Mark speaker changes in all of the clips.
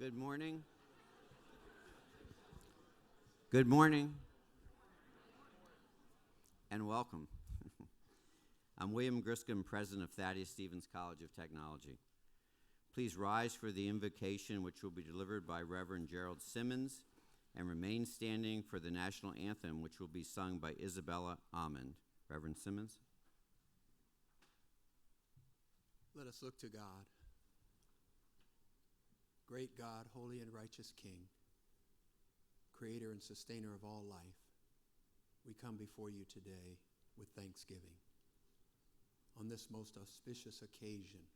Speaker 1: Good morning. Good morning. And welcome. I'm William Griscom, President of Thaddeus Stevens College of Technology. Please rise for the invocation, which will be delivered by Reverend Gerald Simmons, and remain standing for the national anthem, which will be sung by Isabella Almond. Reverend Simmons.
Speaker 2: Let us look to God. Great God, holy and righteous King, creator and sustainer of all life, we come before you today with thanksgiving. On this most auspicious occasion,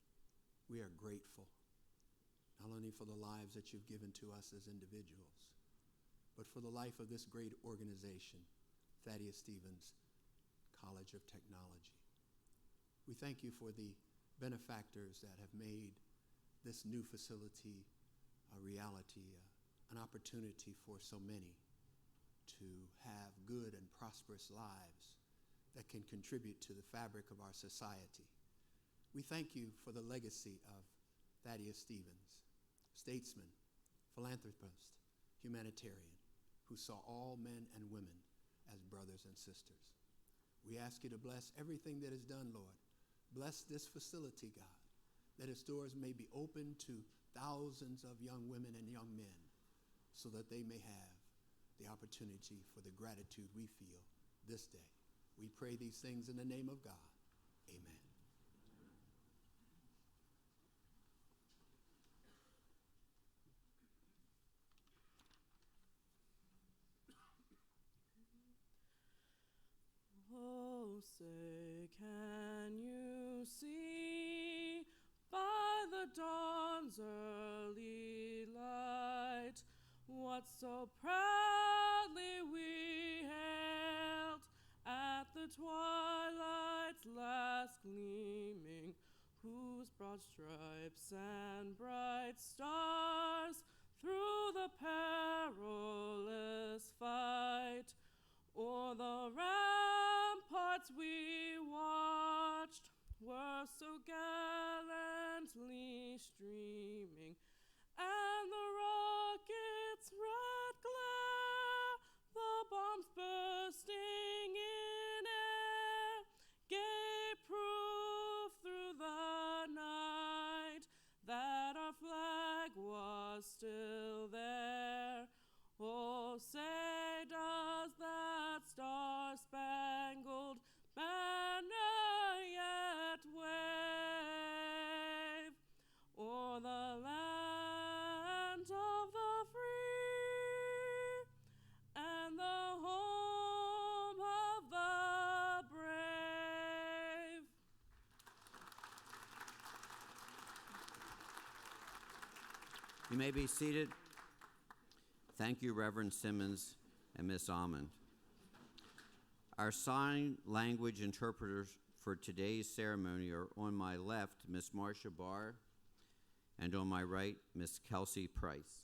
Speaker 2: we are grateful, not only for the lives that you've given to us as individuals, but for the life of this great organization, Thaddeus Stevens College of Technology. We thank you for the benefactors that have made this new facility a reality, an opportunity for so many to have good and prosperous lives that can contribute to the fabric of our society. We thank you for the legacy of Thaddeus Stevens, statesman, philanthropist, humanitarian, who saw all men and women as brothers and sisters. We ask you to bless everything that is done, Lord. Bless this facility, God, that its doors may be open to thousands of young women and young men so that they may have the opportunity for the gratitude we feel this day. We pray these things in the name of God. Amen.
Speaker 3: Oh, say, can you see by the dawn's early light what so proudly we hailed at the twilight's last gleaming, whose broad stripes and bright stars through the perilous fight o'er the ramparts we watched were so gallantly streaming, and the rocket's red glare, the bombs bursting in air, gave proof through the night that our flag was still there. Oh, say, does that star-spangled banner yet wave o'er the land of the free and the home of the brave?
Speaker 1: You may be seated. Thank you, Reverend Simmons and Miss Almond. Our sign language interpreters for today's ceremony are on my left, Miss Marcia Barr, and on my right, Miss Kelsey Price.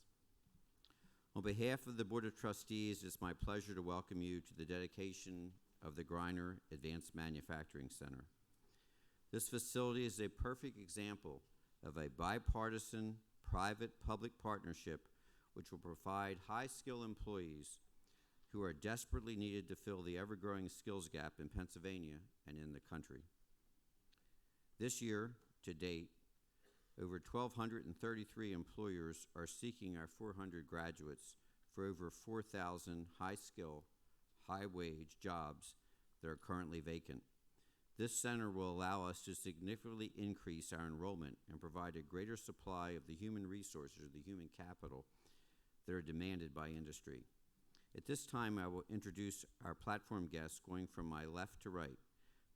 Speaker 1: On behalf of the Board of Trustees, it's my pleasure to welcome you to the dedication of the Greiner Advanced Manufacturing Center. This facility is a perfect example of a bipartisan private-public partnership which will provide high-skill employees who are desperately needed to fill the ever-growing skills gap in Pennsylvania and in the country. This year, to date, over 1,233 employers are seeking our 400 graduates for over 4,000 high-skill, high-wage jobs that are currently vacant. This center will allow us to significantly increase our enrollment and provide a greater supply of the human resources, or the human capital, that are demanded by industry. At this time, I will introduce our platform guests going from my left to right.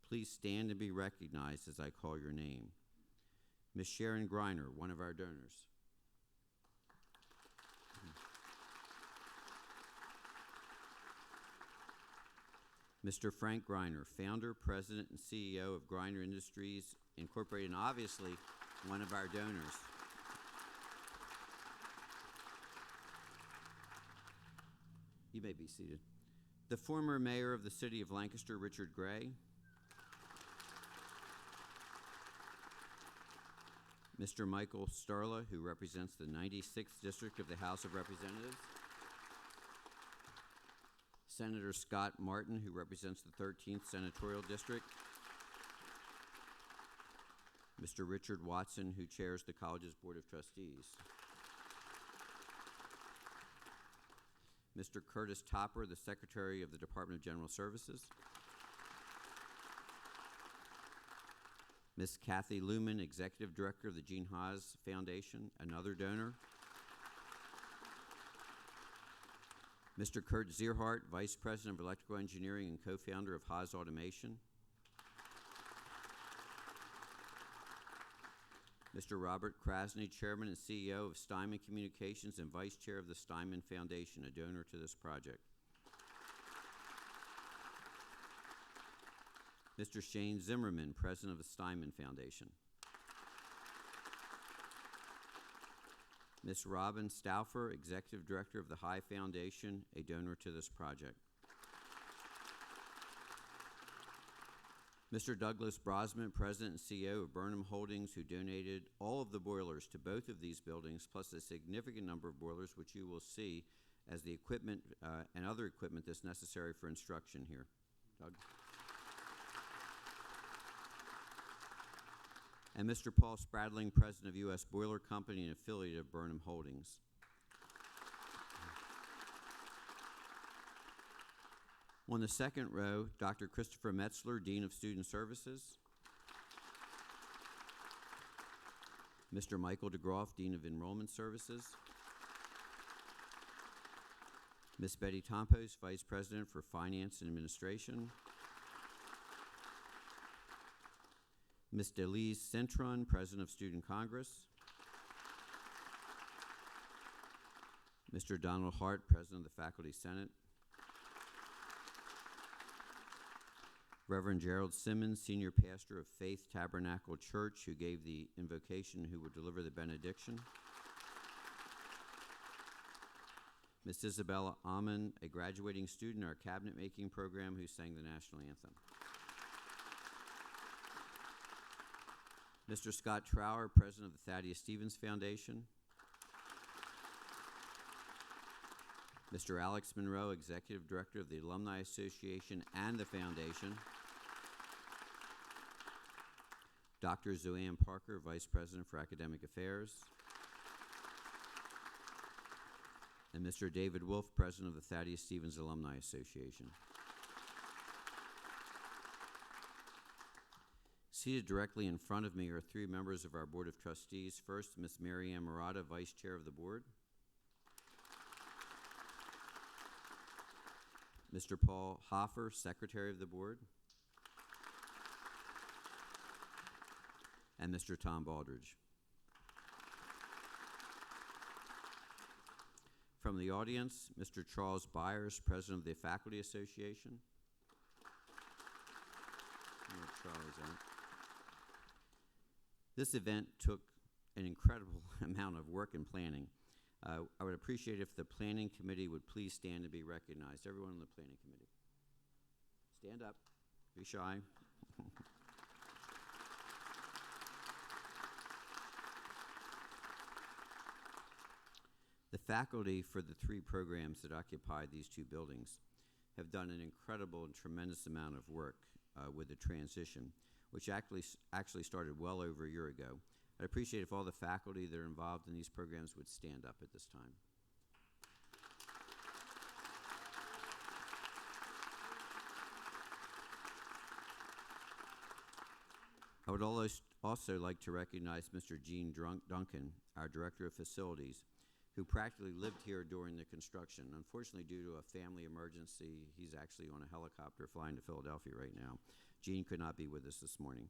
Speaker 1: Please stand and be recognized as I call your name. Ms. Sharon Greiner, one of our donors. Mr. Frank Greiner, founder, president, and CEO of Greiner Industries, Incorporated, and obviously one of our donors. You may be seated. The former mayor of the city of Lancaster, Richard Gray. Mr. Michael Starla, who represents the 96th District of the House of Representatives. Senator Scott Martin, who represents the 13th Senatorial District. Mr. Richard Watson, who chairs the college's Board of Trustees. Mr. Curtis Topper, the Secretary of the Department of General Services. Ms. Kathy Luman, Executive Director of the Gene Haas Foundation, another donor. Mr. Kurt Zierhart, Vice President of Electrical Engineering and co-founder of Haas Automation. Mr. Robert Krasny, Chairman and CEO of Steinman Communications and Vice Chair of the Steinman Foundation, a donor to this project. Mr. Shane Zimmerman, President of the Steinman Foundation. Ms. Robin Stauffer, Executive Director of the High Foundation, a donor to this project. Mr. Douglas Brosman, President and CEO of Burnham Holdings, who donated all of the boilers to both of these buildings, plus a significant number of boilers, which you will see as the equipment and other equipment that's necessary for instruction here. Doug? And Mr. Paul Spradling, President of U.S. Boiler Company and affiliate of Burnham Holdings. On the second row, Dr. Christopher Metzler, Dean of Student Services. Mr. Michael DeGroff, Dean of Enrollment Services. Ms. Betty Tompos, Vice President for Finance and Administration. Ms. Delise Cintron, President of Student Congress. Mr. Donald Hart, President of the Faculty Senate. Reverend Gerald Simmons, Senior Pastor of Faith Tabernacle Church, who gave the invocation, who will deliver the benediction. Ms. Isabella Amon, a graduating student in our cabinet-making program, who sang the national anthem. Mr. Scott Trower, President of the Thaddeus Stevens Foundation. Mr. Alex Monroe, Executive Director of the Alumni Association and the Foundation. Dr. Zoanne Parker, Vice President for Academic Affairs. And Mr. David Wolf, President of the Thaddeus Stevens Alumni Association. Seated directly in front of me are three members of our Board of Trustees. First, Ms. Mary Ann Murata, Vice Chair of the Board. Mr. Paul Hoffer, Secretary of the Board. And Mr. Tom Baldridge. From the audience, Mr. Charles Byers, President of the Faculty Association. Where Charlie's at. This event took an incredible amount of work and planning. I would appreciate if the Planning Committee would please stand and be recognized. Everyone on the Planning Committee. Stand up. Be shy. The faculty for the three programs that occupy these two buildings have done an incredible and tremendous amount of work with the transition, which actually started well over a year ago. I'd appreciate if all the faculty that are involved in these programs would stand up at this time. I would also like to recognize Mr. Gene Duncan, our Director of Facilities, who practically lived here during the construction. Unfortunately, due to a family emergency, he's actually on a helicopter flying to Philadelphia right now. Gene could not be with us this morning.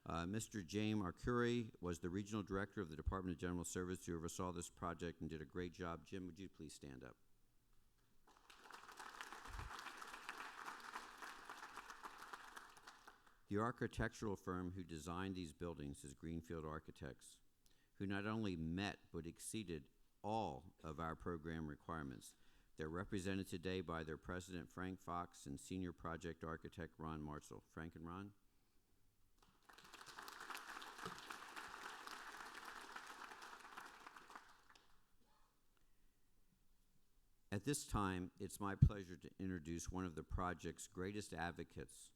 Speaker 1: Mr. James Arcuri was the Regional Director of the Department of General Service who oversaw this project and did a great job. Jim, would you please stand up? The architectural firm who designed these buildings is Greenfield Architects, who not only met but exceeded all of our program requirements. They're represented today by their president, Frank Fox, and senior project architect, Ron Marshall. Frank and Ron. At this time, it's my pleasure to introduce one of the project's greatest advocates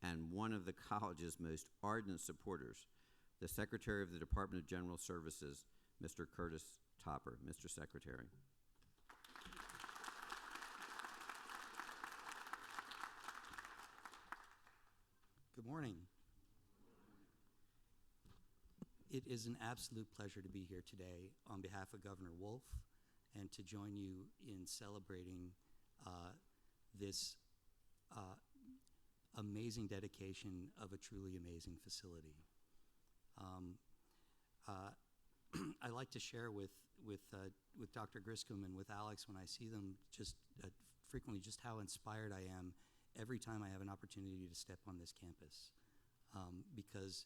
Speaker 1: and one of the college's most ardent supporters, the Secretary of the Department of General Services, Mr. Curtis Topper. Mr. Secretary.
Speaker 4: Good morning. It is an absolute pleasure to be here today on behalf of Governor Wolf and to join you in celebrating this amazing dedication of a truly amazing facility. I like to share with Dr. Griscom and with Alex when I see them just frequently just how inspired I am every time I have an opportunity to step on this campus, because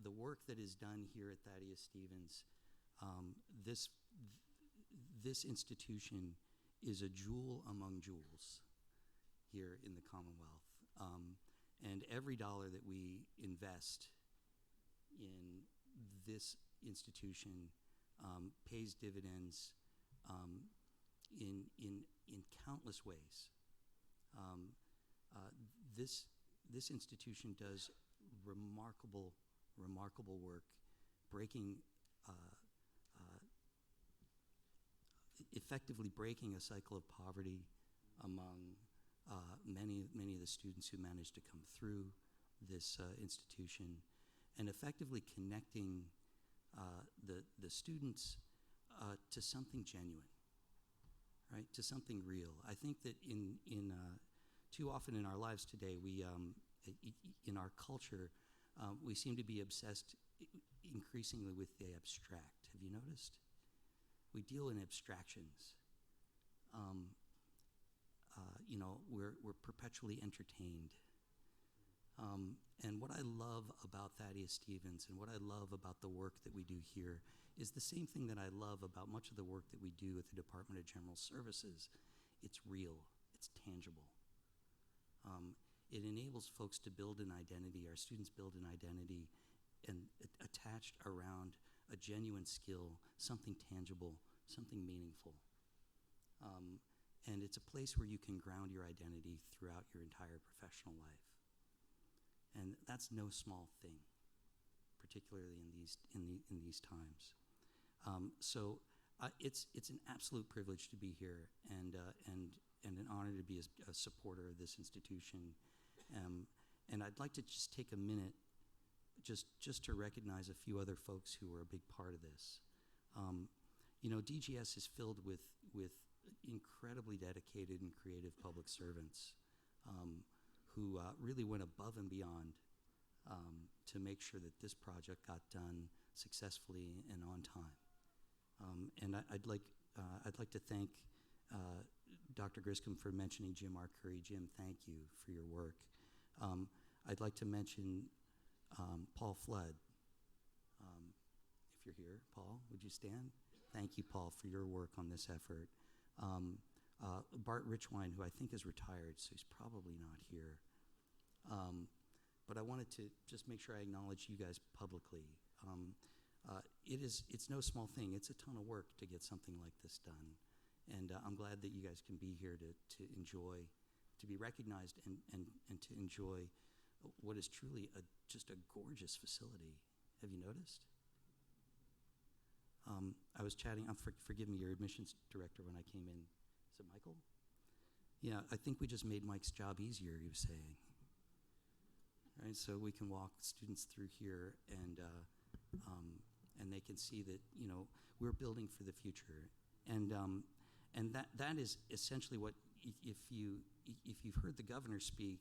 Speaker 4: the work that is done here at Thaddeus-Stevens, this institution is a jewel among jewels here in the Commonwealth. And every dollar that we invest in this institution pays dividends in countless ways. This institution does remarkable work, effectively breaking a cycle of poverty among many of the students who managed to come through this institution, and effectively connecting the students to something genuine, right? To something real. I think that in too often in our lives today, we in our culture, we seem to be obsessed increasingly with the abstract. Have you noticed? We deal in abstractions. We're perpetually entertained. And what I love about Thaddeus-Stevens and what I love about the work that we do here is the same thing that I love about much of the work that we do at the Department of General Services. It's real. It's tangible. It enables folks to build an identity. Our students build an identity and attached around a genuine skill, something tangible, something meaningful. And it's a place where you can ground your identity throughout your entire professional life. And that's no small thing, particularly in these times. It's an absolute privilege to be here and an honor to be a supporter of this institution. And I'd like to just take a minute just to recognize a few other folks who are a big part of this. DGS is filled with incredibly dedicated and creative public servants who really went above and beyond to make sure that this project got done successfully and on time. And I'd like to thank Dr. Griscom for mentioning Jim Arcuri. Jim, thank you for your work. I'd like to mention Paul Flood. If you're here, Paul, would you stand? Thank you, Paul, for your work on this effort. Bart Richwine, who I think is retired, so he's probably not here. But I wanted to just make sure I acknowledge you guys publicly. It's no small thing. It's a ton of work to get something like this done. And I'm glad that you guys can be here to enjoy, to be recognized and to enjoy what is truly just a gorgeous facility. Have you noticed? I was chatting, forgive me, your admissions director when I came in. Is it Michael? Yeah, I think we just made Mike's job easier, he was saying. Right, so we can walk students through here and they can see that, we're building for the future. And that is essentially what, if you've heard the governor speak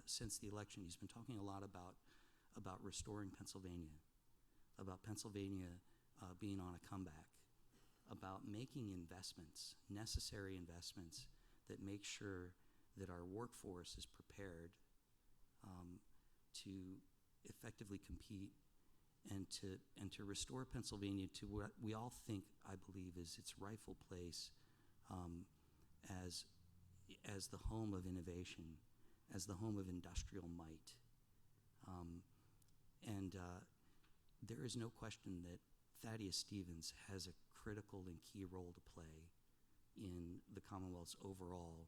Speaker 4: since the election, he's been talking a lot about restoring Pennsylvania, about Pennsylvania being on a comeback, about making investments, necessary investments that make sure that our workforce is prepared to effectively compete and to restore Pennsylvania to what we all think, I believe, is its rightful place as the home of innovation, as the home of industrial might. There is no question that Thaddeus-Stevens has a critical and key role to play in the Commonwealth's overall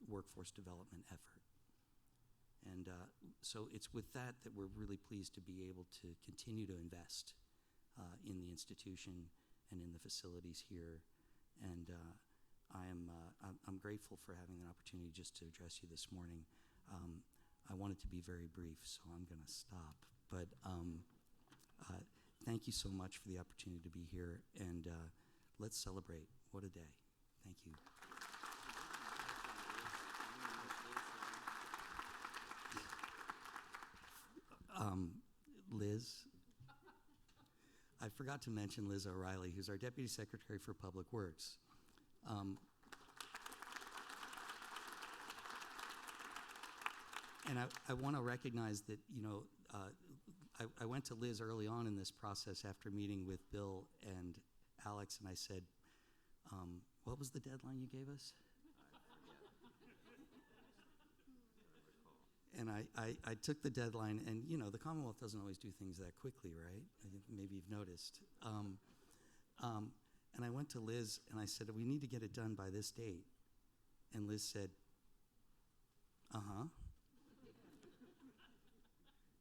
Speaker 4: workforce development effort. And so it's with that that we're really pleased to be able to continue to invest in the institution and in the facilities here. And I'm grateful for having an opportunity just to address you this morning. I wanted to be very brief, so I'm going to stop. But thank you so much for the opportunity to be here, and let's celebrate. What a day. Thank you. Liz. I forgot to mention Liz O'Reilly, who's our Deputy Secretary for Public Works. And I want to recognize that, I went to Liz early on in this process after meeting with Bill and Alex, and I said, what was the deadline you gave us? And I took the deadline, and the Commonwealth doesn't always do things that quickly, right? I think maybe you've noticed. And I went to Liz, and I said, we need to get it done by this date. And Liz said, uh-huh.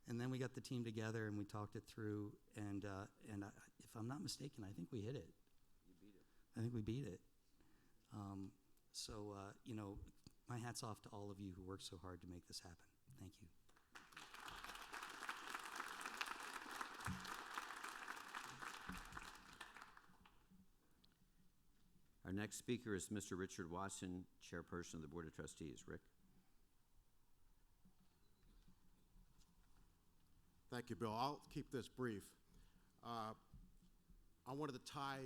Speaker 4: And then we got the team together, and we talked it through, and if I'm not mistaken, I think we hit it.
Speaker 1: You beat it.
Speaker 4: I think we beat it. My hat's off to all of you who worked so hard to make this happen. Thank you.
Speaker 1: Our next speaker is Mr. Richard Watson, Chairperson of the Board of Trustees. Rick.
Speaker 5: Thank you, Bill. I'll keep this brief. I wanted to tie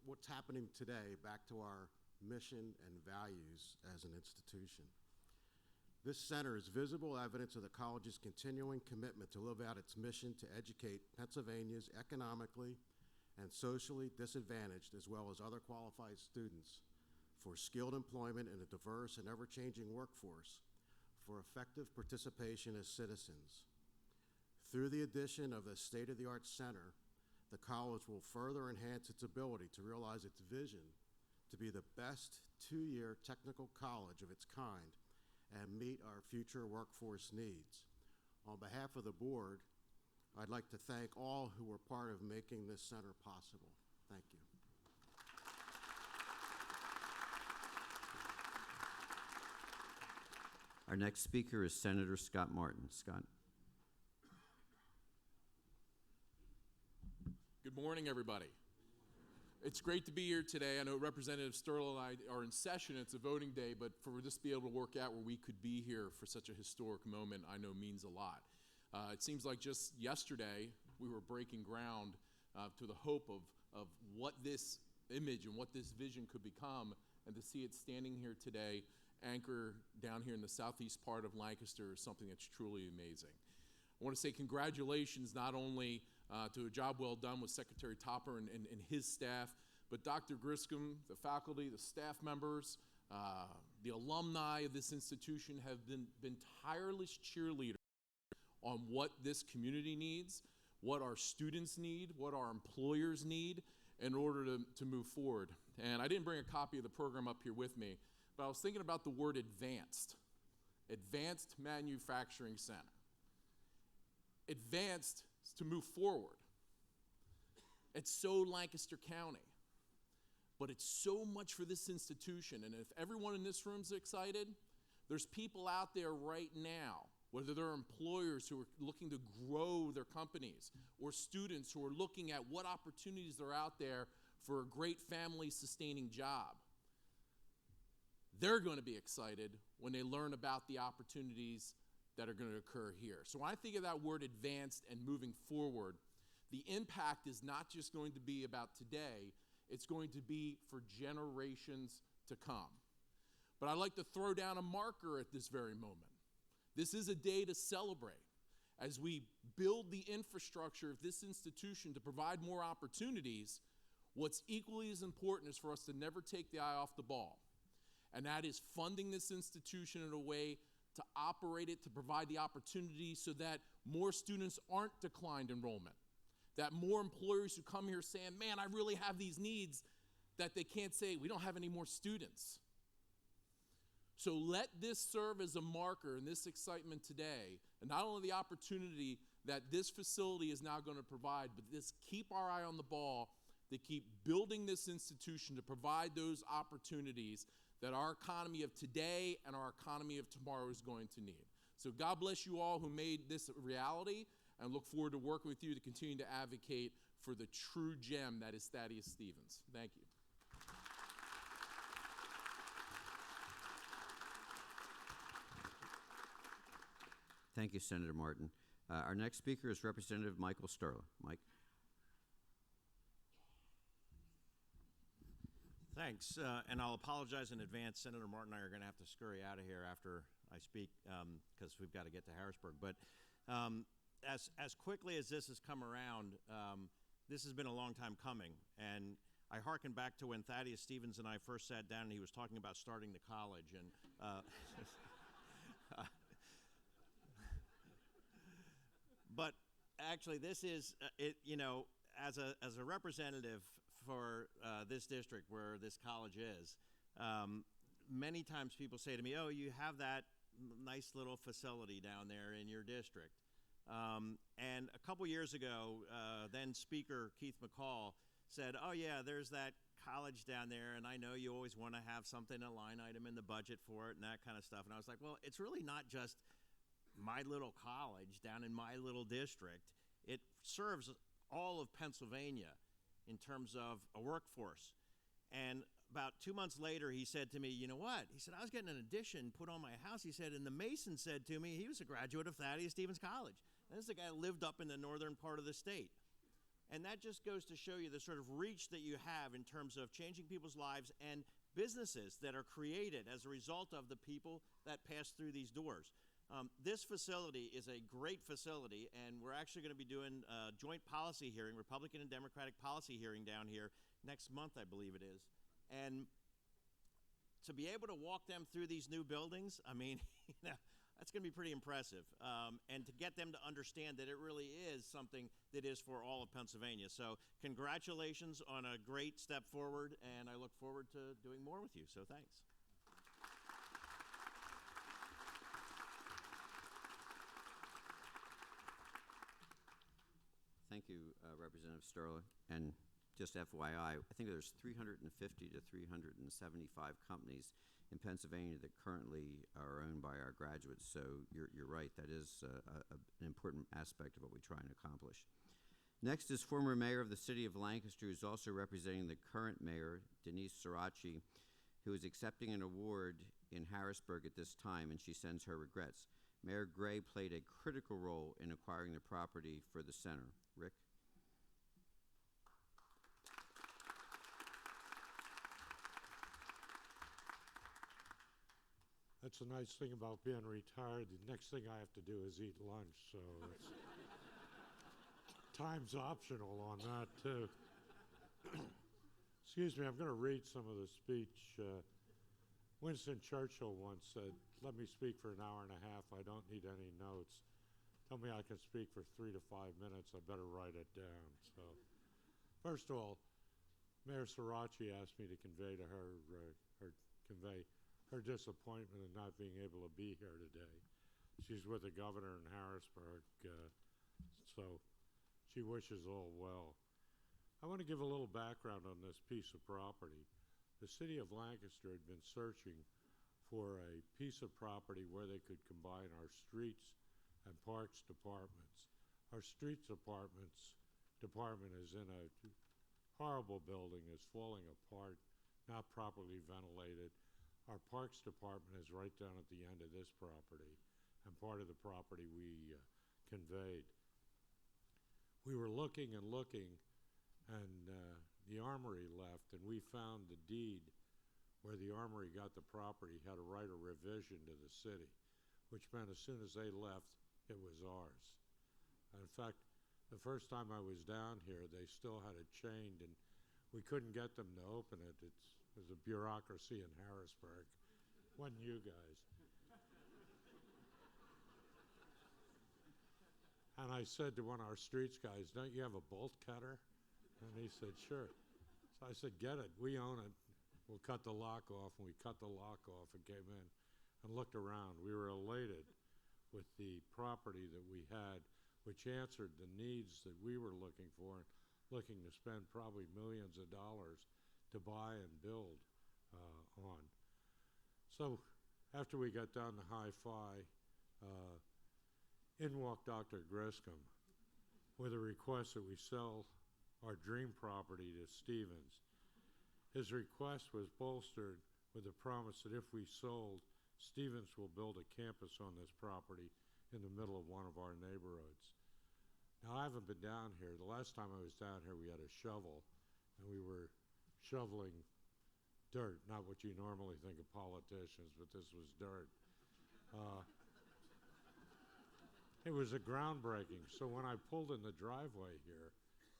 Speaker 5: what's happening today, back to our mission and values as an institution. This center is visible evidence of the college's continuing commitment to live out its mission to educate Pennsylvania's economically and socially disadvantaged, as well as other qualified students, for skilled employment in a diverse and ever-changing workforce, for effective participation as citizens. Through the addition of the state-of-the-art center, the college will further enhance its ability to realize its vision to be the best two-year technical college of its kind and meet our future workforce needs. On behalf of the board, I'd like to thank all who were part of making this center possible. Thank you.
Speaker 1: Our next speaker is Senator Scott Martin. Scott.
Speaker 6: Good morning, everybody. It's great to be here today. I know Representative Sterling and I are in session. It's a voting day, but for this to be able to work out where we could be here for such a historic moment, I know means a lot. It seems like just yesterday we were breaking ground to the hope of what this image and what this vision could become, and to see it standing here today, anchor down here in the southeast part of Lancaster, is something that's truly amazing. I want to say congratulations not only to a job well done with Secretary Topper and his staff, but Dr. Griscom, the faculty, the staff members, the alumni of this institution have been tireless cheerleaders on what this community needs, what our students need, what our employers need in order to move forward. And I didn't bring a copy of the program up here with me, but I was thinking about the word advanced manufacturing center. Advanced to move forward. It's so Lancaster County, but it's so much for this institution. And if everyone in this room is excited, there's people out there right now, whether they're employers who are looking to grow their companies, or students who are looking at what opportunities are out there for a great family-sustaining job. They're going to be excited when they learn about the opportunities that are going to occur here. So when I think of that word advanced and moving forward, the impact is not just going to be about today, it's going to be for generations to come. But I'd like to throw down a marker at this very moment. This is a day to celebrate as we build the infrastructure of this institution to provide more opportunities. What's equally as important is for us to never take the eye off the ball, and that is funding this institution in a way to operate it, to provide the opportunity so that more students aren't declined enrollment, that more employers who come here saying, man, I really have these needs, that they can't say, we don't have any more students. So let this serve as a marker in this excitement today, and not only the opportunity that this facility is now going to provide, but this keep our eye on the ball, to keep building this institution to provide those opportunities that our economy of today and our economy of tomorrow is going to need. So God bless you all who made this a reality, and look forward to working with you to continue to advocate for the true gem that is Thaddeus Stevens. Thank you.
Speaker 1: Thank you, Senator Martin. Our next speaker is Representative Michael Sterling. Mike.
Speaker 7: Thanks, and I'll apologize in advance. Senator Martin and I are going to have to scurry out of here after I speak because we've got to get to Harrisburg. But as quickly as this has come around, this has been a long time coming. And I hearken back to when Thaddeus Stevens and I first sat down and he was talking about starting the college. And but actually, this is, as a representative for this district where this college is, many times people say to me, oh, you have that nice little facility down there in your district. And a couple years ago, then Speaker Keith McCall said, oh, yeah, there's that college down there, and I know you always want to have something, a line item in the budget for it and that kind of stuff. And I was like, well, it's really not just my little college down in my little district. It serves all of Pennsylvania in terms of a workforce. And about 2 months later, he said to me, you know what? He said, I was getting an addition put on my house. He said, and the mason said to me, he was a graduate of Thaddeus Stevens College. And this is a guy who lived up in the northern part of the state. And that just goes to show you the sort of reach that you have in terms of changing people's lives and businesses that are created as a result of the people that pass through these doors. This facility is a great facility, and we're actually going to be doing a joint policy hearing, Republican and Democratic policy hearing down here next month, I believe it is. And to be able to walk them through these new buildings, I mean, that's going to be pretty impressive. And to get them to understand that it really is something that is for all of Pennsylvania. So congratulations on a great step forward, and I look forward to doing more with you. So thanks.
Speaker 1: Thank you, Representative Sterling. And just FYI, I think there's 350 to 375 companies in Pennsylvania that currently are owned by our graduates. So you're right, that is an important aspect of what we try and accomplish. Next is former mayor of the city of Lancaster, who's also representing the current mayor, Denise Sirachi, who is accepting an award in Harrisburg at this time, and she sends her regrets. Mayor Gray played a critical role in acquiring the property for the center. Rick?
Speaker 8: That's a nice thing about being retired. The next thing I have to do is eat lunch, so it's time's optional on that, too. Excuse me, I'm going to read some of the speech. Winston Churchill once said, let me speak for an hour and a half. I don't need any notes. Tell me I can speak for 3 to 5 minutes. I better write it down. So, first of all, Mayor Sirachi asked me to convey to her, her disappointment in not being able to be here today. She's with the governor in Harrisburg, so she wishes all well. I want to give a little background on this piece of property. The city of Lancaster had been searching for a piece of property where they could combine our streets and parks departments. Our streets department is in a horrible building, is falling apart, not properly ventilated. Our parks department is right down at the end of this property, and part of the property we conveyed. We were looking and looking, and the armory left, and we found the deed where the armory got the property, had to write a revision to the city, which meant as soon as they left, it was ours. In fact, the first time I was down here, they still had it chained, and we couldn't get them to open it. There's a bureaucracy in Harrisburg. Wasn't you guys. And I said to one of our streets guys, don't you have a bolt cutter? And he said, sure. So I said, get it, we own it. We'll cut the lock off. And we cut the lock off and came in and looked around. We were elated with the property that we had, which answered the needs that we were looking for, looking to spend probably millions of dollars to buy and build on. So after we got done the hi-fi, in walked Dr. Griscom with a request that we sell our dream property to Stevens. His request was bolstered with the promise that if we sold, Stevens will build a campus on this property in the middle of one of our neighborhoods. Now, I haven't been down here. The last time I was down here, we had a shovel, and we were shoveling dirt, not what you normally think of politicians, but this was dirt. It was a groundbreaking. So when I pulled in the driveway here,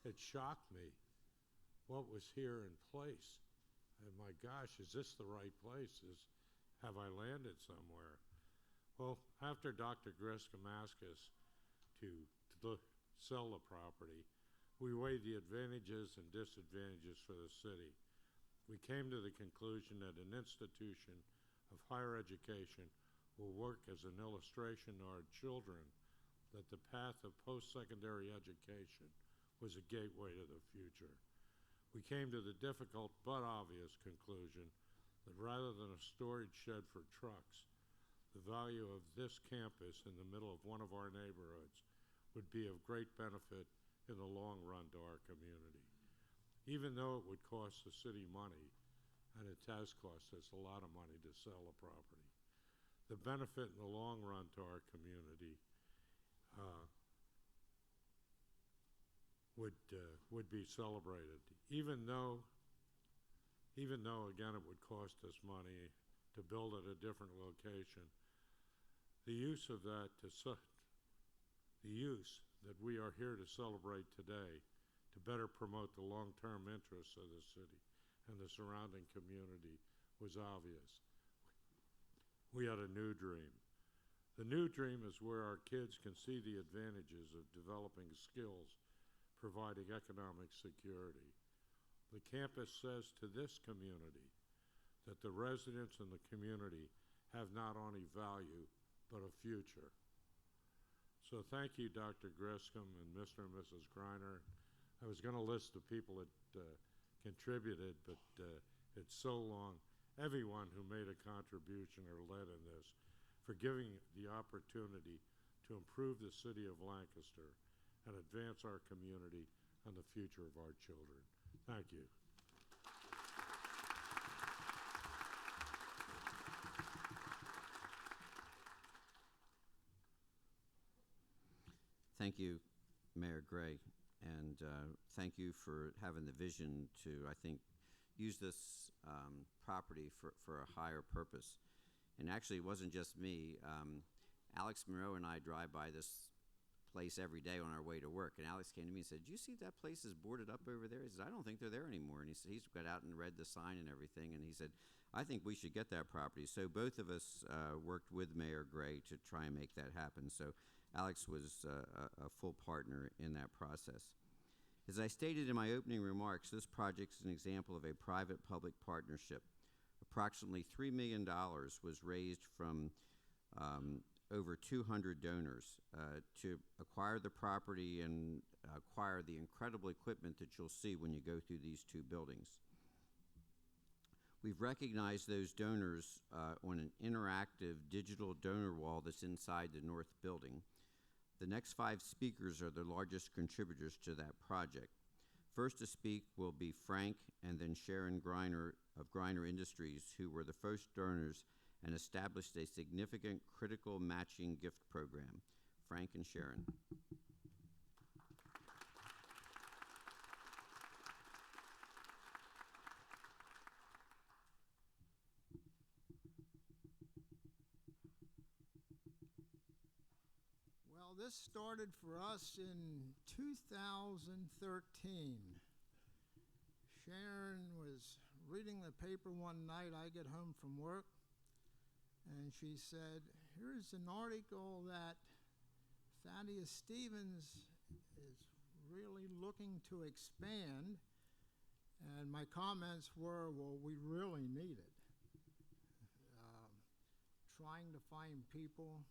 Speaker 8: it shocked me what was here in place. And my gosh, is this the right place? Have I landed somewhere? Well, after Dr. Griscom asked us to sell the property, we weighed the advantages and disadvantages for the city. We came to the conclusion that an institution of higher education will work as an illustration to our children that the path of post-secondary education was a gateway to the future. We came to the difficult but obvious conclusion that rather than a storage shed for trucks, the value of this campus in the middle of one of our neighborhoods would be of great benefit in the long run to our community. Even though it would cost the city money, and it has cost us a lot of money to sell a property, the benefit in the long run to our community would be celebrated, even though again it would cost us money to build at a different location. The use that we are here to celebrate today to better promote the long-term interests of the city and the surrounding community was obvious. We had a new dream. The new dream is where our kids can see the advantages of developing skills, providing economic security. The campus says to this community that the residents in the community have not only value, but a future. So thank you, Dr. Griscom and Mr. and Mrs. Greiner. I was going to list the people that contributed, but it's so long. Everyone who made a contribution or led in this, for giving the opportunity to improve the city of Lancaster and advance our community and the future of our children. Thank you.
Speaker 1: Thank you, Mayor Gray, and thank you for having the vision to, I think, use this property for a higher purpose. And actually, it wasn't just me. Alex Monroe and I drive by this place every day on our way to work, and Alex came to me and said, "Do you see that place is boarded up over there?" He said, "I don't think they're there anymore." And he said, he's got out and read the sign and everything, and he said, "I think we should get that property." So both of us worked with Mayor Gray to try and make that happen. So Alex was a full partner in that process. As I stated in my opening remarks, this project is an example of a private-public partnership. Approximately $3 million was raised from over 200 donors to acquire the property and acquire the incredible equipment that you'll see when you go through these two buildings. We've recognized those donors on an interactive digital donor wall that's inside the north building. The next 5 speakers are the largest contributors to that project. First to speak will be Frank and then Sharon Greiner of Greiner Industries, who were the first donors and established a significant critical matching gift program. Frank and Sharon.
Speaker 9: Well, this started for us in 2013. Sharon was reading the paper one night. I get home from work, and she said, "Here's an article that Thaddeus Stevens is really looking to expand, And my comments were, well, we really need it. Um, Trying to find people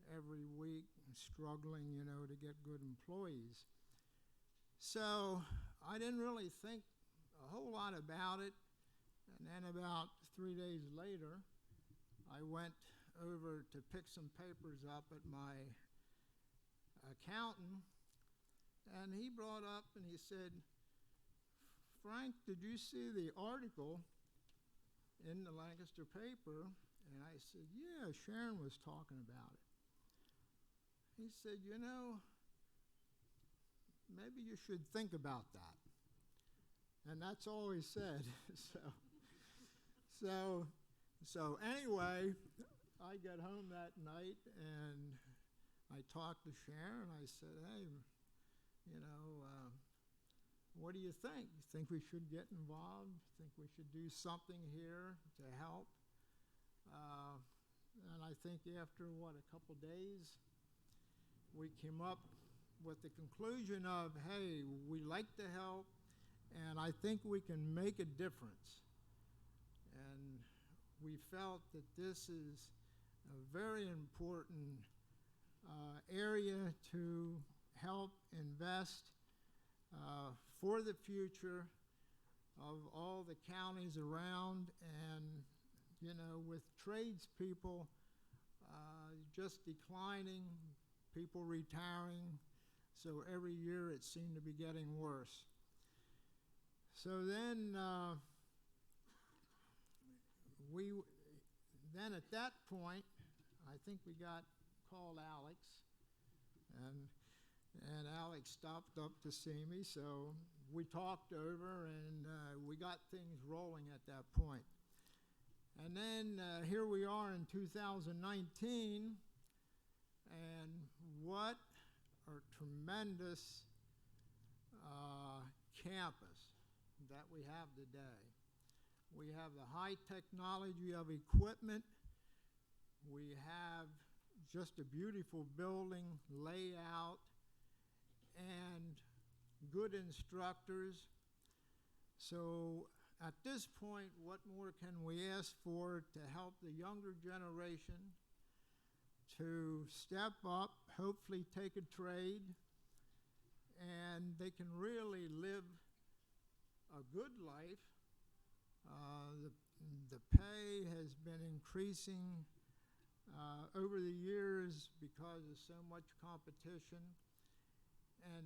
Speaker 9: every week, struggling, to get good employees. So I didn't really think a whole lot about it. And then about 3 days later, I went over to pick some papers up at my accountant, and he brought up and he said, Frank, did you see the article in the Lancaster paper? And I said, yeah, Sharon was talking about it. He said, maybe you should think about that. And that's all he said. So anyway, I got home that night and I talked to Sharon. I said, hey, what do you think? You think we should get involved? Think we should do something here to help? And I think after, a couple days, we came up with the conclusion of, hey, we like to help, and I think we can make a difference. And we felt that this is a very important area to help invest for the future of all the counties around, and with tradespeople just declining, people retiring, so every year it seemed to be getting worse. So then at that point, I think we called Alex, and Alex stopped up to see me, so we talked over, and we got things rolling at that point. And then here we are in 2019, and what a tremendous campus that we have today. We have the high technology of equipment. We have just a beautiful building layout and good instructors. So at this point, what more can we ask for to help the younger generation to step up, hopefully take a trade, and they can really live a good life. The pay has been increasing over the years because of so much competition. And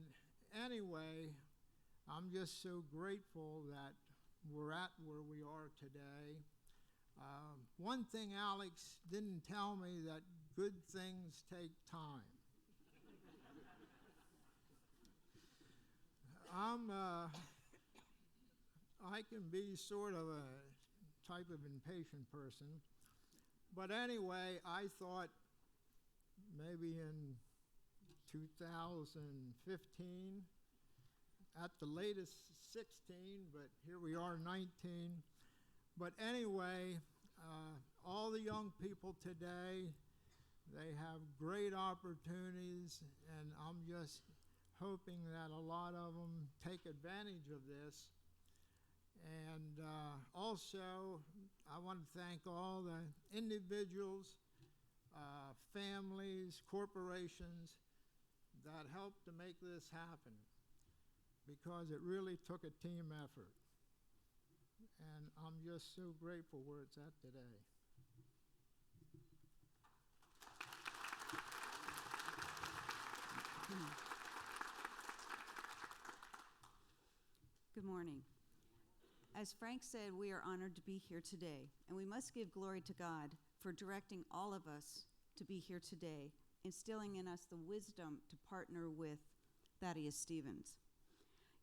Speaker 9: anyway, I'm just so grateful that we're at where we are today. One thing Alex didn't tell me, that good things take time. I can be sort of a type of impatient person. But anyway, I thought maybe in 2015, at the latest 16, but here we are 19. But anyway, all the young people today, they have great opportunities, and I'm just hoping that a lot of them take advantage of this. And also, I want to thank all the individuals, families, corporations that helped to make this happen, because it really took a team effort. And I'm just so grateful where it's at today.
Speaker 10: Good morning. As Frank said, we are honored to be here today, and we must give glory to God for directing all of us to be here today, instilling in us the wisdom to partner with Thaddeus Stevens.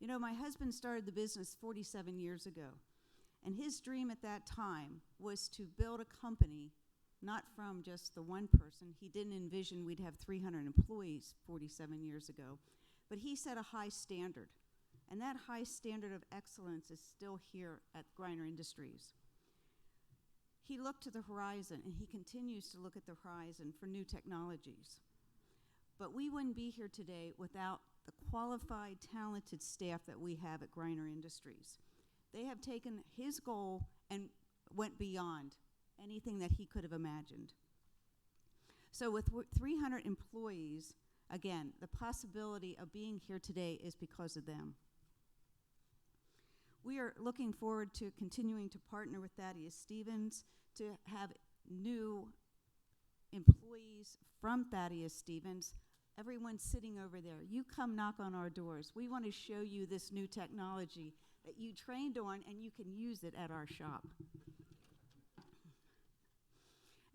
Speaker 10: You know, my husband started the business 47 years ago, and his dream at that time was to build a company, not from just the one person. He didn't envision we'd have 300 employees 47 years ago, but he set a high standard. And that high standard of excellence is still here at Greiner Industries. He looked to the horizon, and he continues to look at the horizon for new technologies. But we wouldn't be here today without the qualified, talented staff that we have at Greiner Industries. They have taken his goal and went beyond anything that he could have imagined. So with 300 employees, again, the possibility of being here today is because of them. We are looking forward to continuing to partner with Thaddeus Stevens to have new employees from Thaddeus Stevens. Everyone sitting over there, you come knock on our doors. We want to show you this new technology that you trained on, and you can use it at our shop.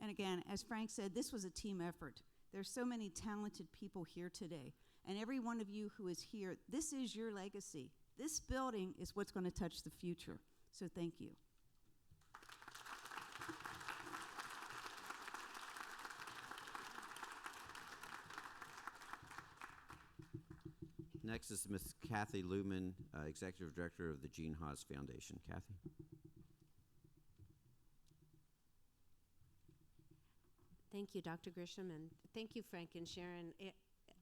Speaker 10: And again, as Frank said, this was a team effort. There's so many talented people here today. And every one of you who is here, this is your legacy. This building is what's going to touch the future. So thank you.
Speaker 1: Next is Ms. Kathy Luman, Executive Director of the Gene Haas Foundation. Kathy.
Speaker 11: Thank you, Dr. Grisham, and thank you, Frank and Sharon.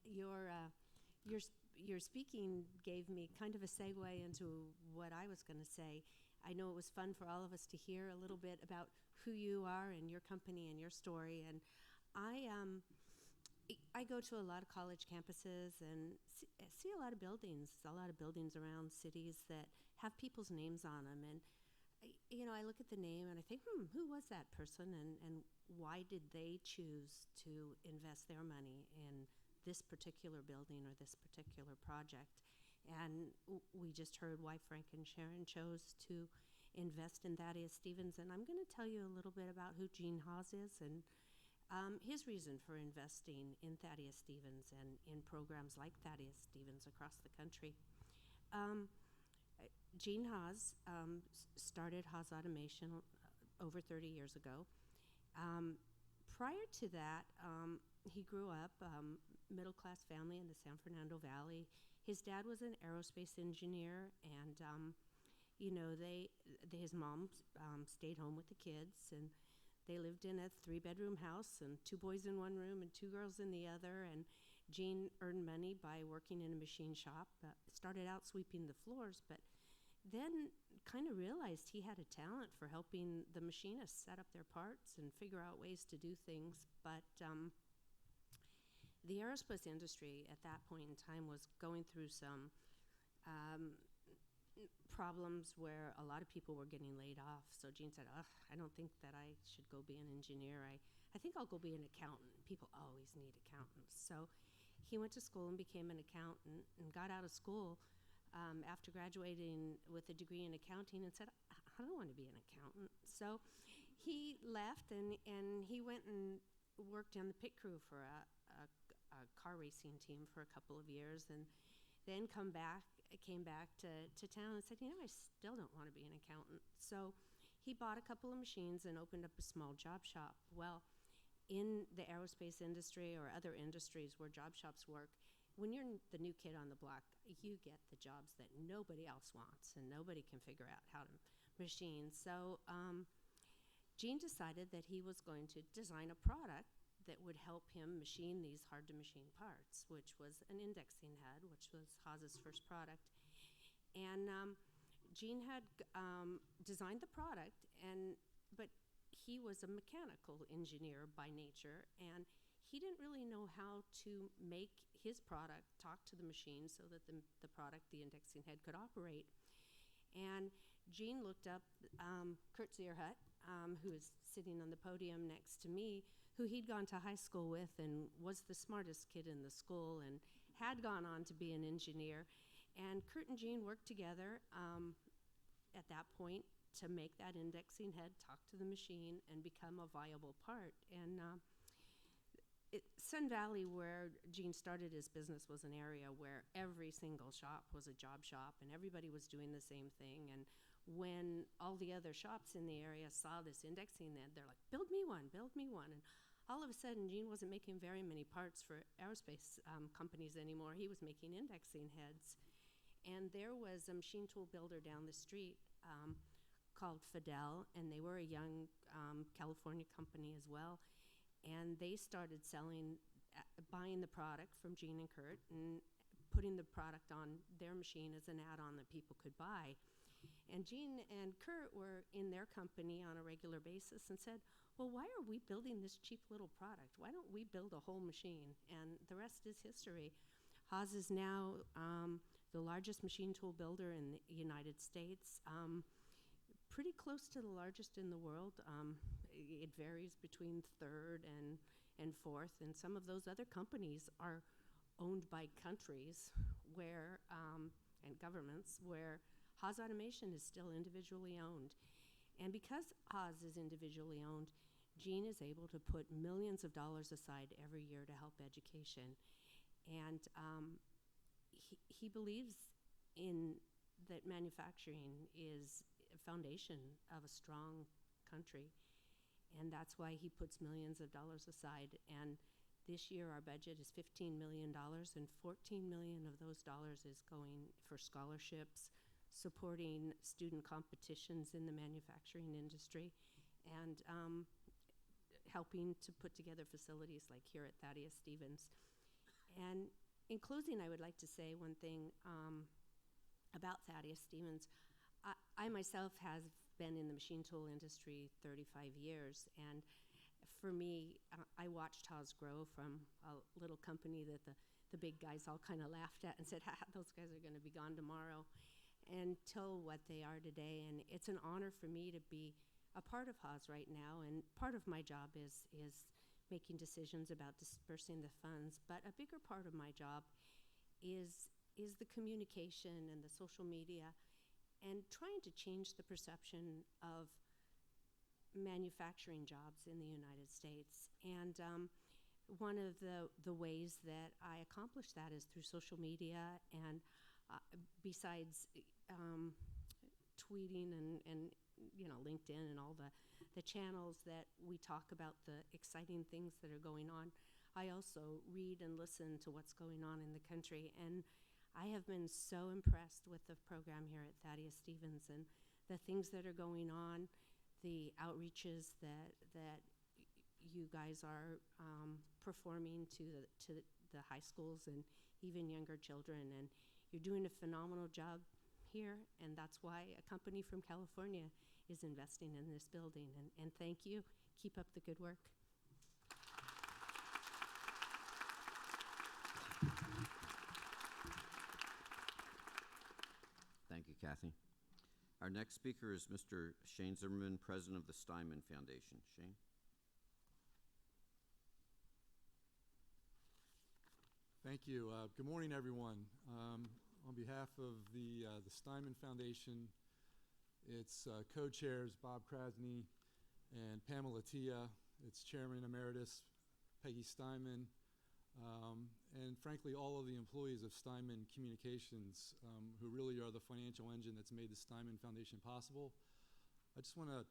Speaker 11: Your speaking gave me kind of a segue into what I was going to say. I know it was fun for all of us to hear a little bit about who you are and your company and your story. And I go to a lot of college campuses and see a lot of buildings around cities that have people's names on them. And I look at the name and I think, who was that person, and why did they choose to invest their money in this particular building or this particular project? And we just heard why Frank and Sharon chose to invest in Thaddeus Stevens, and I'm going to tell you a little bit about who Gene Haas is and his reason for investing in Thaddeus Stevens and in programs like Thaddeus Stevens across the country. Gene Haas started Haas Automation over 30 years ago. Prior to that, he grew up middle-class family in the San Fernando Valley. His dad was an aerospace engineer, and his mom stayed home with the kids, and they lived in a 3-bedroom house, and 2 boys in one room and 2 girls in the other. And Gene earned money by working in a machine shop. Started out sweeping the floors, but then kind of realized he had a talent for helping the machinists set up their parts and figure out ways to do things. But the aerospace industry at that point in time was going through some problems where a lot of people were getting laid off. So Gene said, I don't think that I should go be an engineer. I think I'll go be an accountant. People always need accountants. So he went to school and became an accountant and got out of school after graduating with a degree in accounting and said, I don't want to be an accountant. So he left and he went and worked on the pit crew for a car racing team for a couple of years, and then came back to town and said, I still don't want to be an accountant. So he bought a couple of machines and opened up a small job shop. Well, in the aerospace industry or other industries where job shops work, when you're the new kid on the block, you get the jobs that nobody else wants and nobody can figure out how to machine. So Gene decided that he was going to design a product that would help him machine these hard-to-machine parts, which was an indexing head, which was Haas's first product. And Gene had designed the product, but he was a mechanical engineer by nature, and he didn't really know how to make his product talk to the machine so that the product, the indexing head, could operate. And Gene looked up Kurt Zierhut, who is sitting on the podium next to me, who he'd gone to high school with and was the smartest kid in the school and had gone on to be an engineer. And Kurt and Gene worked together at that point to make that indexing head talk to the machine and become a viable part. And Sun Valley, where Gene started his business, was an area where every single shop was a job shop and everybody was doing the same thing. And when all the other shops in the area saw this indexing head, they're like, build me one, build me one. And all of a sudden, Gene wasn't making very many parts for aerospace companies anymore. He was making indexing heads. And there was a machine tool builder down the street called Fidel, and they were a young California company as well. And they started buying the product from Gene and Kurt and putting the product on their machine as an add-on that people could buy. And Gene and Kurt were in their company on a regular basis and said, well, why are we building this cheap little product? Why don't we build a whole machine? And the rest is history. Haas is now the largest machine tool builder in the United States, pretty close to the largest in the world. It varies between third and fourth, and some of those other companies are owned by countries where, and governments, where Haas Automation is still individually owned. And because Haas is individually owned, Gene is able to put millions of dollars aside every year to help education. And he believes in that manufacturing is a foundation of a strong country. And that's why he puts millions of dollars aside. And this year our budget is $15 million, and $14 million of those dollars is going for scholarships, supporting student competitions in the manufacturing industry, and helping to put together facilities like here at Thaddeus-Stevens. And in closing, I would like to say one thing about Thaddeus-Stevens. I myself have been in the machine tool industry 35 years, and for me, I watched Haas grow from a little company that the big guys all kind of laughed at and said, ha, those guys are going to be gone tomorrow, until what they are today. And it's an honor for me to be a part of Haas right now, and part of my job is making decisions about dispersing the funds, but a bigger part of my job is the communication and the social media, and trying to change the perception of manufacturing jobs in the United States. And one of the ways that I accomplish that is through social media, and besides tweeting and LinkedIn and all the channels that we talk about the exciting things that are going on, I also read and listen to what's going on in the country. And I have been so impressed with the program here at Thaddeus-Stevens and the things that are going on, the outreaches that you guys are performing to the high schools and even younger children. And you're doing a phenomenal job here, and that's why a company from California is investing in this building. And thank you. Keep up the good work.
Speaker 1: Thank you, Kathy. Our next speaker is Mr. Shane Zimmerman, president of the Steinman Foundation. Shane?
Speaker 12: Thank you. Good morning, everyone. On behalf of the Steinman Foundation, its co-chairs Bob Krasny and Pamela Tia, its chairman emeritus Peggy Steinman, and frankly all of the employees of Steinman Communications, who really are the financial engine that's made the Steinman Foundation possible. I just want to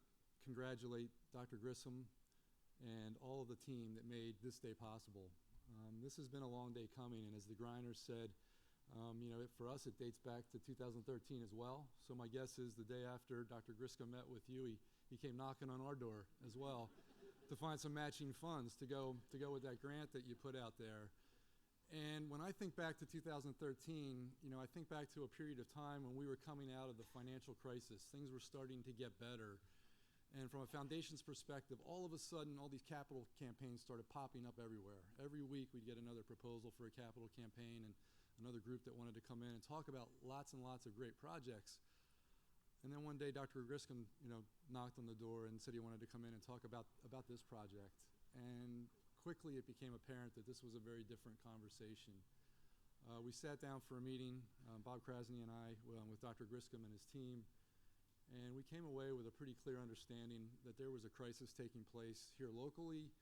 Speaker 12: congratulate Dr. Grissom and all of the team that made this day possible. This has been a long day coming, and as the Greiner said, for us it dates back to 2013 as well. So my guess is the day after Dr. Grissom met with you, he came knocking on our door as well to find some matching funds to go with that grant that you put out there. And when I think back to 2013, I think back to a period of time when we were coming out of the financial crisis. Things were starting to get better. And from a foundation's perspective, all of a sudden, all these capital campaigns started popping up everywhere. Every week, we'd get another proposal for a capital campaign and another group that wanted to come in and talk about lots and lots of great projects. And then one day, Dr. Grissom, knocked on the door and said he wanted to come in and talk about this project. And quickly, it became apparent that this was a very different conversation. We sat down for a meeting, Bob Krasny and I, with Dr. Grissom and his team, and we came away with a pretty clear understanding that there was a crisis taking place here locally,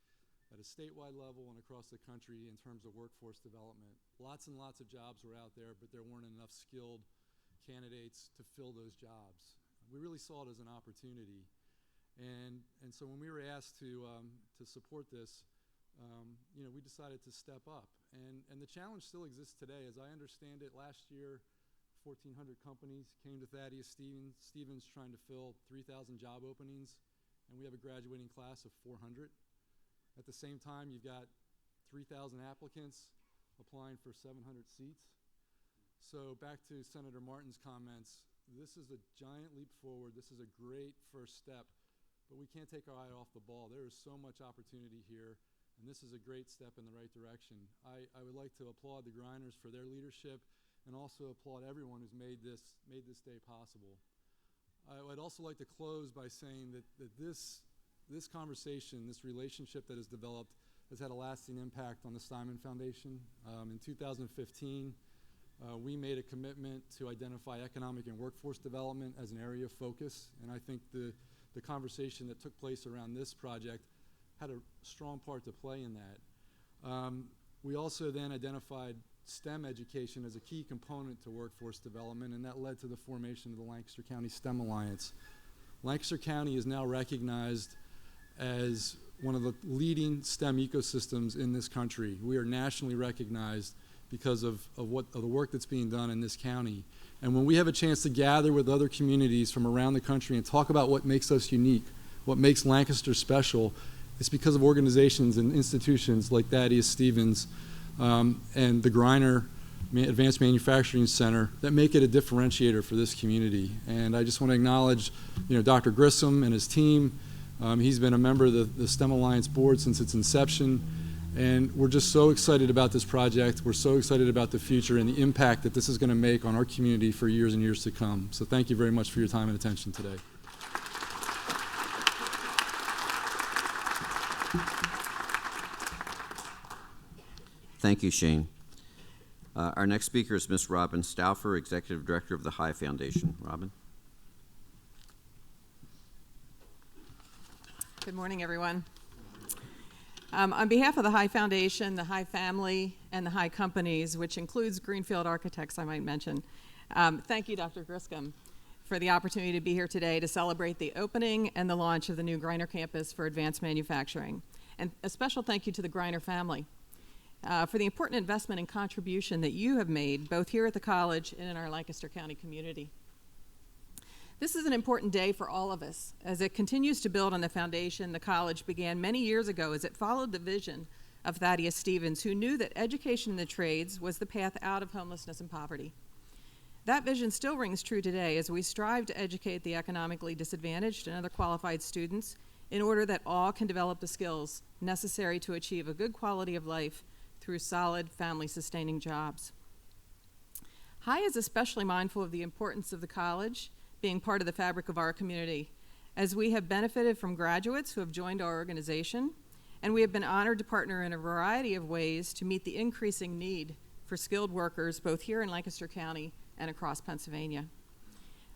Speaker 12: at a statewide level, and across the country in terms of workforce development. Lots and lots of jobs were out there, but there weren't enough skilled candidates to fill those jobs. We really saw it as an opportunity. And so when we were asked to support this, we decided to step up. And the challenge still exists today. As I understand it, last year, 1,400 companies came to Thaddeus-Stevens trying to fill 3,000 job openings, and we have a graduating class of 400. At the same time, you've got 3,000 applicants applying for 700 seats. So back to Senator Martin's comments, This is a giant leap forward. This is a great first step, but we can't take our eye off the ball. There is so much opportunity here, and this is a great step in the right direction. I would like to applaud the Greiners for their leadership and also applaud everyone who's made this day possible. I would also like to close by saying that this conversation, this relationship that has developed, has had a lasting impact on the Steinman Foundation. In 2015, we made a commitment to identify economic and workforce development as an area of focus, and I think the conversation that took place around this project had a strong part to play in that. We also then identified STEM education as a key component to workforce development, and that led to the formation of the Lancaster County STEM Alliance. Lancaster County is now recognized as one of the leading STEM ecosystems in this country. We are nationally recognized because of the work that's being done in this county. And when we have a chance to gather with other communities from around the country and talk about what makes us unique, what makes Lancaster special, it's because of organizations and institutions like Thaddeus Stevens and the Greiner Advanced Manufacturing Center that make it a differentiator for this community. And I just want to acknowledge, Dr. Grissom and his team. He's been a member of the STEM Alliance board since its inception. And we're just so excited about this project. We're so excited about the future and the impact that this is going to make on our community for years and years to come. So thank you very much for your time and attention today.
Speaker 1: Thank you, Shane. Our next speaker is Ms. Robin Stauffer, Executive Director of the High Foundation. Robin.
Speaker 13: Good morning, everyone. On behalf of the High Foundation, the High family, and the High companies, which includes Greenfield Architects, I might mention, thank you, Dr. Griscom, for the opportunity to be here today to celebrate the opening and the launch of the new Greiner campus for advanced manufacturing. And a special thank you to the Greiner family for the important investment and contribution that you have made, both here at the college and in our Lancaster County community. This is an important day for all of us as it continues to build on the foundation the college began many years ago as it followed the vision of Thaddeus Stevens, who knew that education in the trades was the path out of homelessness and poverty. That vision still rings true today as we strive to educate the economically disadvantaged and other qualified students in order that all can develop the skills necessary to achieve a good quality of life through solid family-sustaining jobs. High is especially mindful of the importance of the college being part of the fabric of our community, as we have benefited from graduates who have joined our organization, and we have been honored to partner in a variety of ways to meet the increasing need for skilled workers both here in Lancaster County and across Pennsylvania.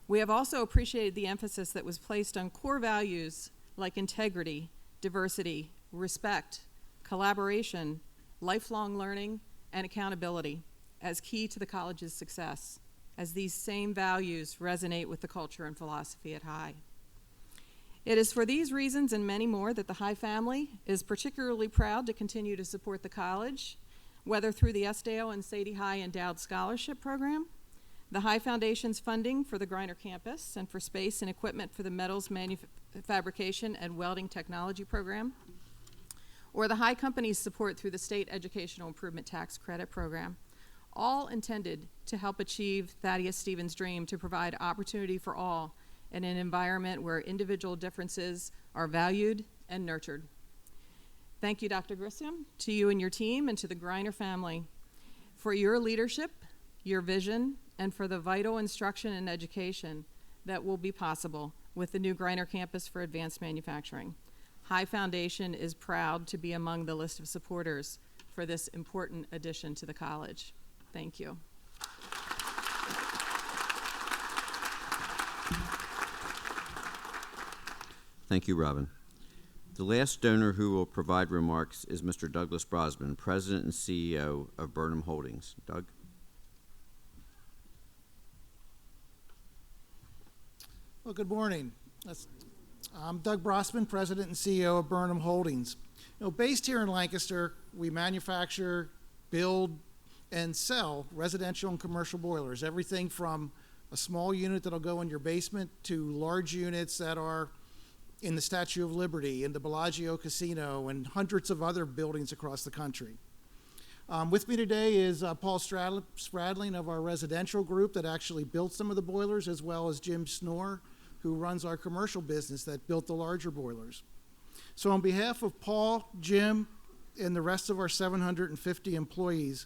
Speaker 13: We have also appreciated the emphasis that was placed on core values like integrity, diversity, respect, collaboration, lifelong learning, and accountability as key to the college's success, as these same values resonate with the culture and philosophy at High. It is for these reasons and many more that the High family is particularly proud to continue to support the college, whether through the Esdale and Sadie High Endowed Scholarship Program, the High Foundation's funding for the Greiner campus and for space and equipment for the metals fabrication and welding technology program, or the High company's support through the State Educational Improvement Tax Credit Program, all intended to help achieve Thaddeus Stevens' dream to provide opportunity for all in an environment where individual differences are valued and nurtured. Thank you, Dr. Grissom, to you and your team, and to the Greiner family for your leadership, your vision, and for the vital instruction and education that will be possible with the new Greiner campus for advanced manufacturing. High Foundation is proud to be among the list of supporters for this important addition to the college. Thank you.
Speaker 1: Thank you, Robin. The last donor who will provide remarks is Mr. Douglas Brosman, President and CEO of Burnham Holdings. Doug?
Speaker 14: Well, good morning. I'm Doug Brosman, President and CEO of Burnham Holdings. Based here in Lancaster, we manufacture, build, and sell residential and commercial boilers, everything from a small unit that'll go in your basement to large units that are in the Statue of Liberty, in the Bellagio Casino, and hundreds of other buildings across the country. With me today is Paul Spradling of our residential group that actually built some of the boilers, as well as Jim Snore, who runs our commercial business that built the larger boilers. So on behalf of Paul, Jim, and the rest of our 750 employees,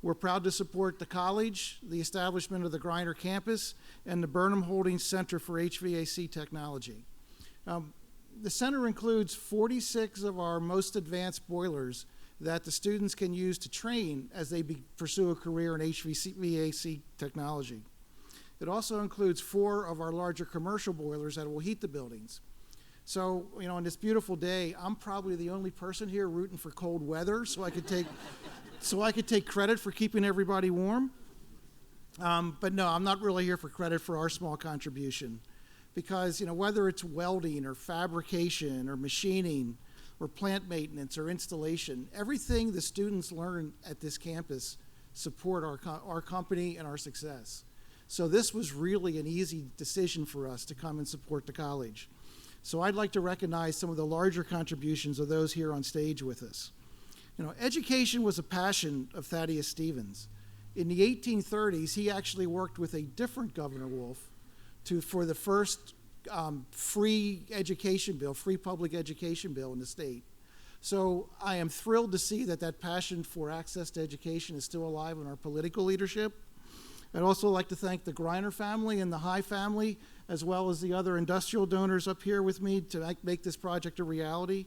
Speaker 14: we're proud to support the college, the establishment of the Greiner campus, and the Burnham Holdings Center for HVAC Technology. The center includes 46 of our most advanced boilers that the students can use to train as they pursue a career in HVAC technology. It also includes 4 of our larger commercial boilers that will heat the buildings. So, you know, on this beautiful day, I'm probably the only person here rooting for cold weather, so I could take credit for keeping everybody warm. But no, I'm not really here for credit for our small contribution, because, you know, whether it's welding or fabrication or machining or plant maintenance or installation, everything the students learn at this campus support our company and our success. So this was really an easy decision for us to come and support the college. So I'd like to recognize some of the larger contributions of those here on stage with us. You know, education was a passion of Thaddeus Stevens. In the 1830s, he actually worked with a different Governor Wolfe for the first free education bill, free public education bill in the state. So I am thrilled to see that that passion for access to education is still alive in our political leadership. I'd also like to thank the Greiner family and the High family, as well as the other industrial donors up here with me to make this project a reality.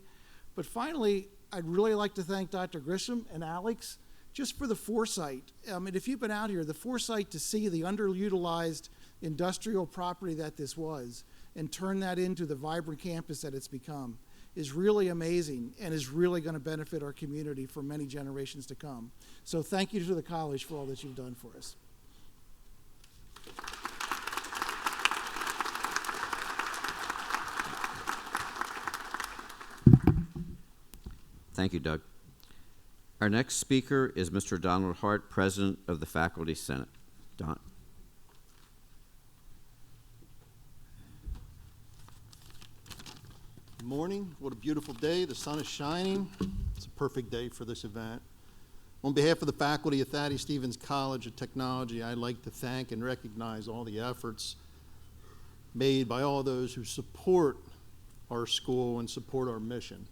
Speaker 14: But finally, I'd really like to thank Dr. Grisham and Alex just for the foresight. I mean, if you've been out here, the foresight to see the underutilized industrial property that this was and turn that into the vibrant campus that it's become is really amazing and is really going to benefit our community for many generations to come. So thank you to the college for all that you've done for us.
Speaker 1: Thank you, Doug. Our next speaker is Mr. Donald Hart, President of the Faculty Senate. Don.
Speaker 15: Good morning. What a beautiful day. The sun is shining. It's a perfect day for this event. On behalf of the faculty of Thaddeus Stevens College of Technology, I'd like to thank and recognize all the efforts made by all those who support our school and support our mission.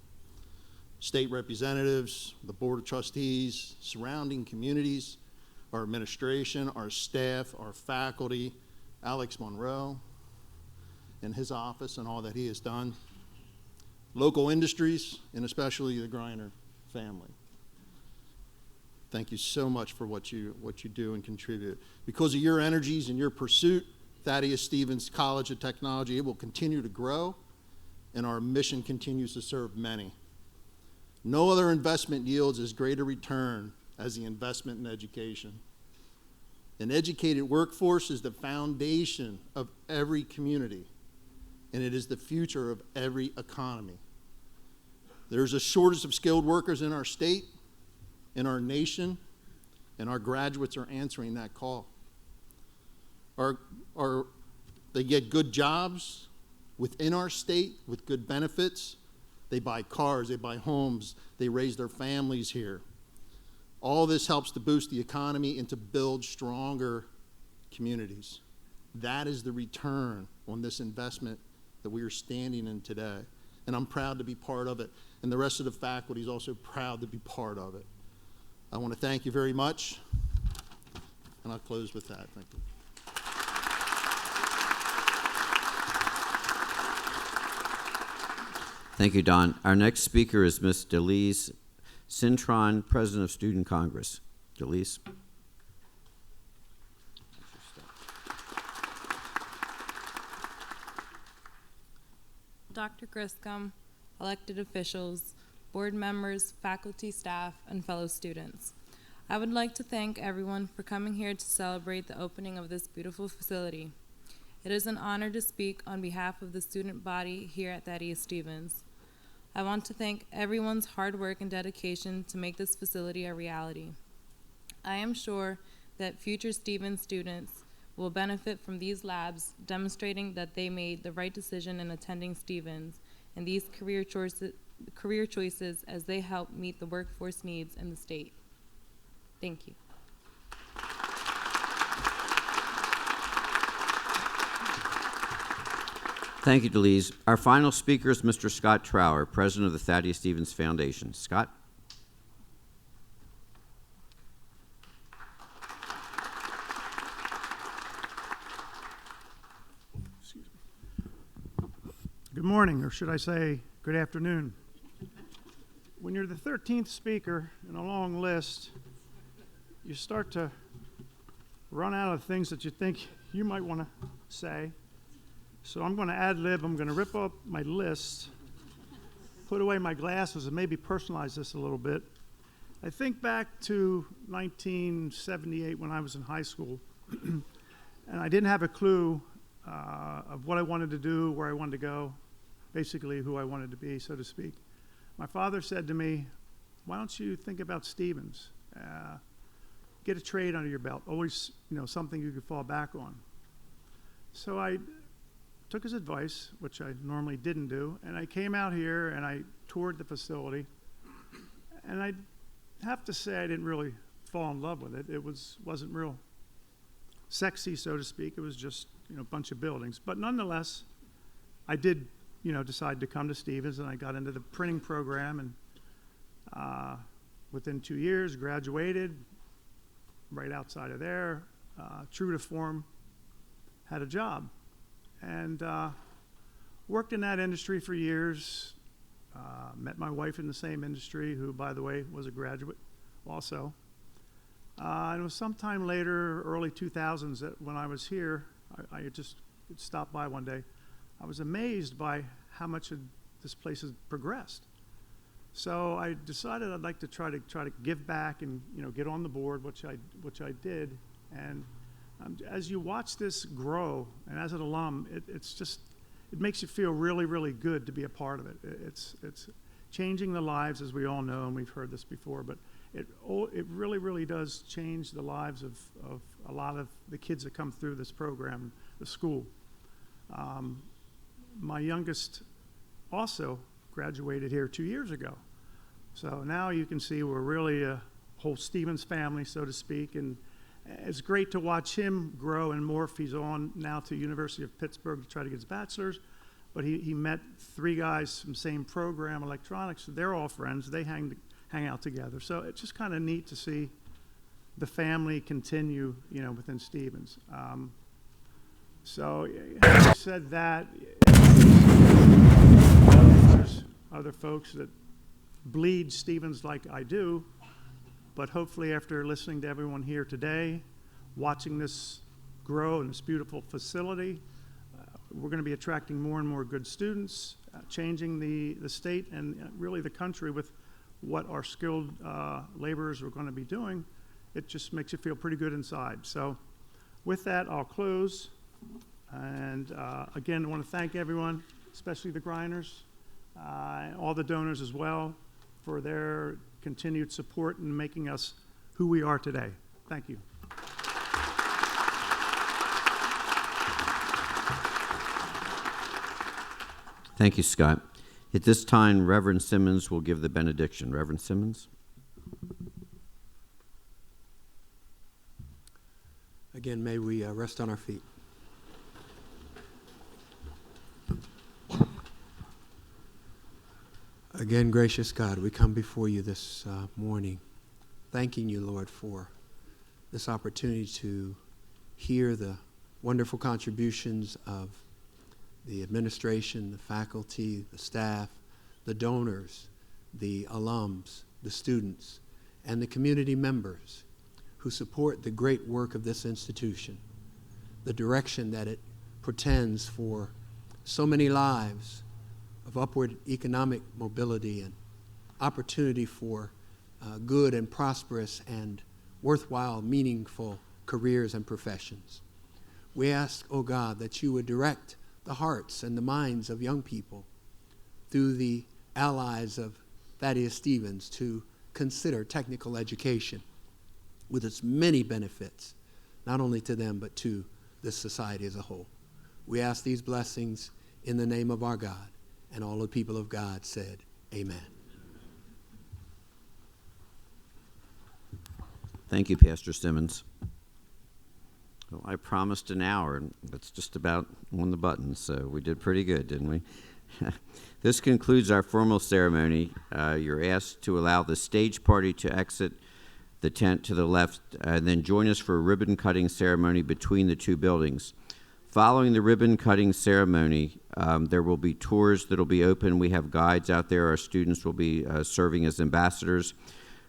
Speaker 15: State representatives, the Board of Trustees, surrounding communities, our administration, our staff, our faculty, Alex Monroe and his office and all that he has done, local industries, and especially the Greiner family. Thank you so much for what you do and contribute. Because of your energies and your pursuit, Thaddeus Stevens College of Technology, it will continue to grow, and our mission continues to serve many. No other investment yields as great a return as the investment in education. An educated workforce is the foundation of every community, and it is the future of every economy. There's a shortage of skilled workers in our state, in our nation, and our graduates are answering that call. They get good jobs within our state with good benefits. They buy cars, they buy homes, they raise their families here. All this helps to boost the economy and to build stronger communities. That is the return on this investment that we are standing in today. And I'm proud to be part of it. And the rest of the faculty is also proud to be part of it. I want to thank you very much. And I'll close with that. Thank you.
Speaker 1: Thank you, Don. Our next speaker is Ms. Delise Cintron, President of Student Congress. Delise.
Speaker 3: Dr. Griscom, elected officials, board members, faculty, staff, and fellow students. I would like to thank everyone for coming here to celebrate the opening of this beautiful facility. It is an honor to speak on behalf of the student body here at Thaddeus Stevens. I want to thank everyone's hard work and dedication to make this facility a reality. I am sure that future Stevens students will benefit from these labs, demonstrating that they made the right decision in attending Stevens and these career choices as they help meet the workforce needs in the state. Thank you.
Speaker 1: Thank you, Delise. Our final speaker is Mr. Scott Trower, president of the Thaddeus Stevens Foundation. Scott?
Speaker 16: Good morning, or should I say good afternoon. When you're the 13th speaker in a long list, you start to run out of things that you think you might want to say. So I'm going to ad-lib. I'm going to rip up my list, put away my glasses, and maybe personalize this a little bit. I think back to 1978 when I was in high school, and I didn't have a clue of what I wanted to do, where I wanted to go, basically who I wanted to be, so to speak. My father said to me, why don't you think about Stevens? Get a trade under your belt, always something you could fall back on. So I took his advice, which I normally didn't do, and I came out here and I toured the facility. And I have to say I didn't really fall in love with it. It wasn't real sexy, so to speak. It was just a bunch of buildings. But nonetheless, I did decide to come to Stevens, and I got into the printing program, and within 2 years graduated right outside of there, true to form, had a job. And worked in that industry for years. Met my wife in the same industry, who, by the way, was a graduate also. And it was sometime later, early 2000s, that when I was here, I just stopped by one day. I was amazed by how much this place has progressed. So I decided I'd like to try to give back and get on the board, which I did. And as you watch this grow, and as an alum, it makes you feel really, really good to be a part of it. It's changing the lives, as we all know, and we've heard this before, but it really, really does change the lives of a lot of the kids that come through this program, the school. My youngest also graduated here 2 years ago. So now you can see we're really a whole Stevens family, so to speak, and it's great to watch him grow and morph. He's on now to University of Pittsburgh to try to get his bachelor's, but he met 3 guys from the same program, electronics. They're all friends. They hang out together. So it's just kind of neat to see the family continue, within Stevens. So having said that, there's other folks that bleed Stevens like I do. But hopefully after listening to everyone here today, watching this grow in this beautiful facility, we're going to be attracting more and more good students, changing the state and really the country with what our skilled laborers are going to be doing. It just makes you feel pretty good inside. So with that, I'll close. And again, I want to thank everyone, especially the Greiners, and all the donors as well, for their continued support in making us who we are today. Thank you.
Speaker 1: Thank you, Scott. At this time, Reverend Simmons will give the benediction. Reverend Simmons.
Speaker 2: Again, may we rest on our feet. Again, gracious God, we come before you this morning, thanking you, Lord, for this opportunity to hear the wonderful contributions of the administration, the faculty, the staff, the donors, the alums, the students, and the community members who support the great work of this institution, the direction that it portends for so many lives of upward economic mobility and opportunity for good and prosperous and worthwhile, meaningful careers and professions. We ask, oh God, that you would direct the hearts and the minds of young people through the allies of Thaddeus Stevens to consider technical education with its many benefits, not only to them, but to this society as a whole. We ask these blessings in the name of our God. And all the people of God said, amen.
Speaker 1: Thank you, Pastor Simmons. Well, I promised an hour, and that's just about on the button, so we did pretty good, didn't we? This concludes our formal ceremony. You're asked to allow the stage party to exit the tent to the left, and then join us for a ribbon-cutting ceremony between the two buildings. Following the ribbon-cutting ceremony, there will be tours that will be open. We have guides out there. Our students will be serving as ambassadors.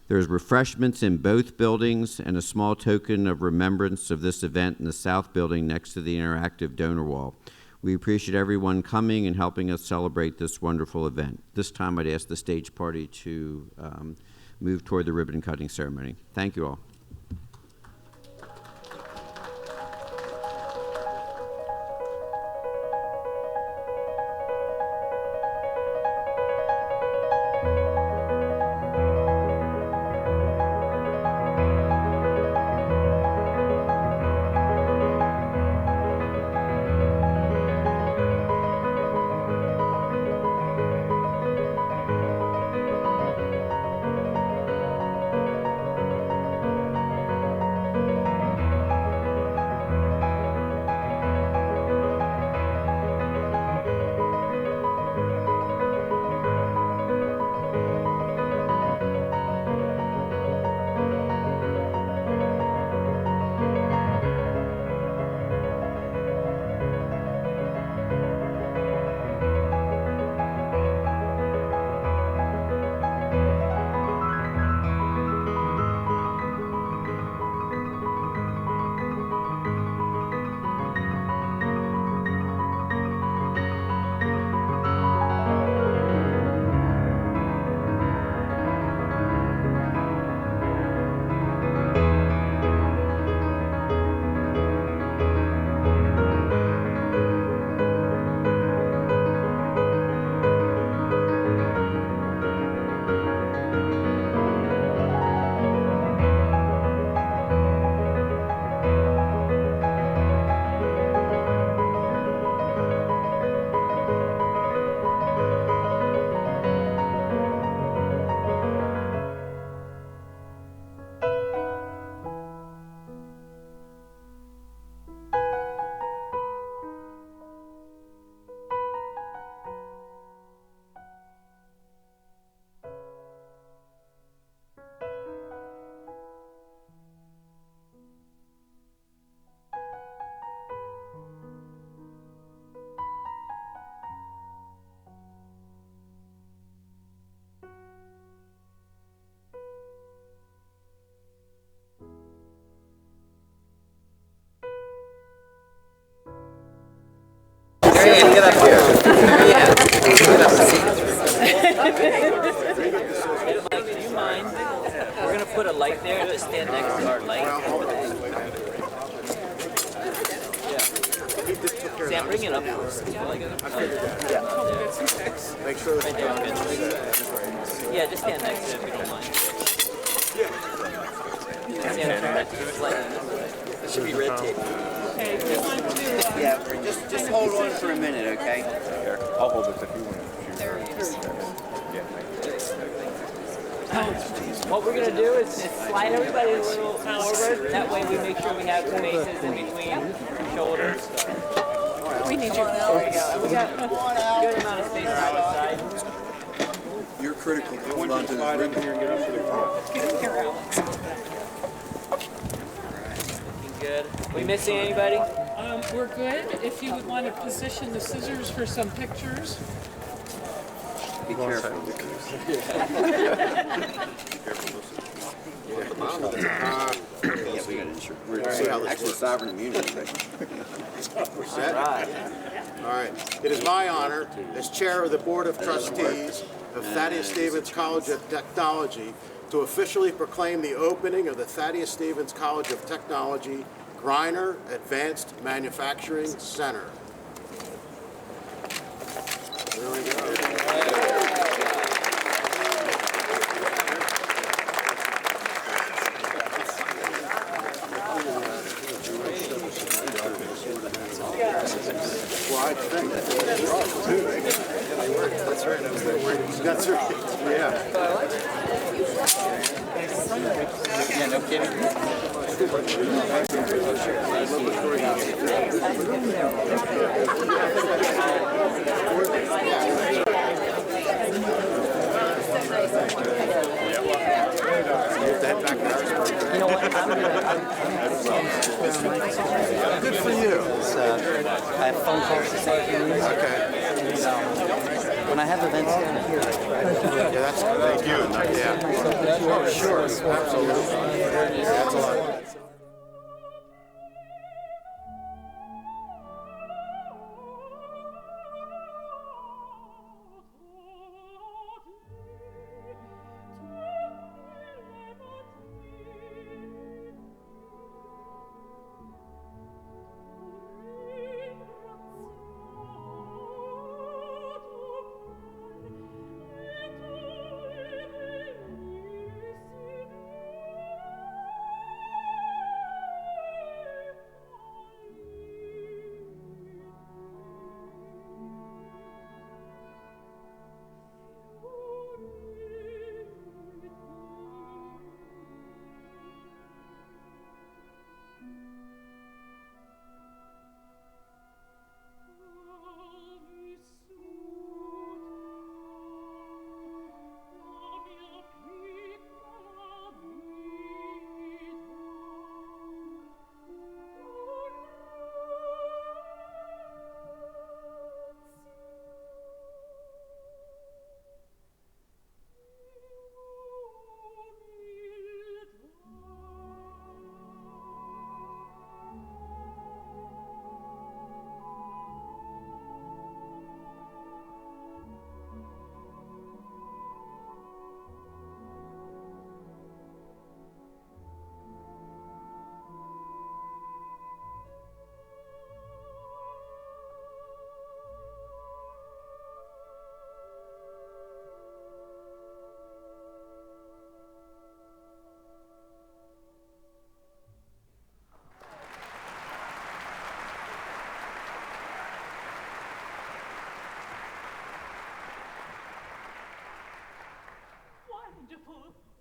Speaker 1: There's refreshments in both buildings and a small token of remembrance of this event in the south building next to the interactive donor wall. We appreciate everyone coming and helping us celebrate this wonderful event. This time I'd ask the stage party to move toward the ribbon cutting ceremony. Thank you all.
Speaker 17: Get up here. Yeah. Get up. Do you mind? We're going to put a light there. Just stand next to our light. Yeah. Sam, bring it up. Yeah.
Speaker 5: Make sure that
Speaker 17: yeah, just stand next to it if you don't mind. Sam, turn that slightly. It should be red tape.
Speaker 1: Okay, yeah, just hold on for a minute, okay?
Speaker 18: Here, I'll hold it if you want to.
Speaker 17: What we're going to do is slide everybody a little forward. That way we make sure we have spaces in between shoulders. We need you. There we go. And we got a good amount of space on either side.
Speaker 5: you're critical. Hold on to this ribbon here and get up to the front.
Speaker 17: Get here, Alex. Looking good. We missing anybody?
Speaker 19: We're good. If you would want to position the scissors for some pictures.
Speaker 1: Be careful.
Speaker 5: Actually,
Speaker 1: sovereign immunity.
Speaker 5: We're set? All right. It is my honor, as chair of the Board of Trustees of Thaddeus Stevens College of Technology, to officially proclaim the opening of the Thaddeus Stevens College of Technology Greiner Advanced Manufacturing Center. There we go. That's right. Yeah.
Speaker 4: Yeah, no kidding. You know what?
Speaker 20: Good for you.
Speaker 4: I have phone calls this afternoon.
Speaker 20: Okay.
Speaker 4: So, when I have events down here,
Speaker 20: Yeah, that's thank you. Yeah. Oh, sure. Absolutely. That's a lot.
Speaker 21: Wonderful.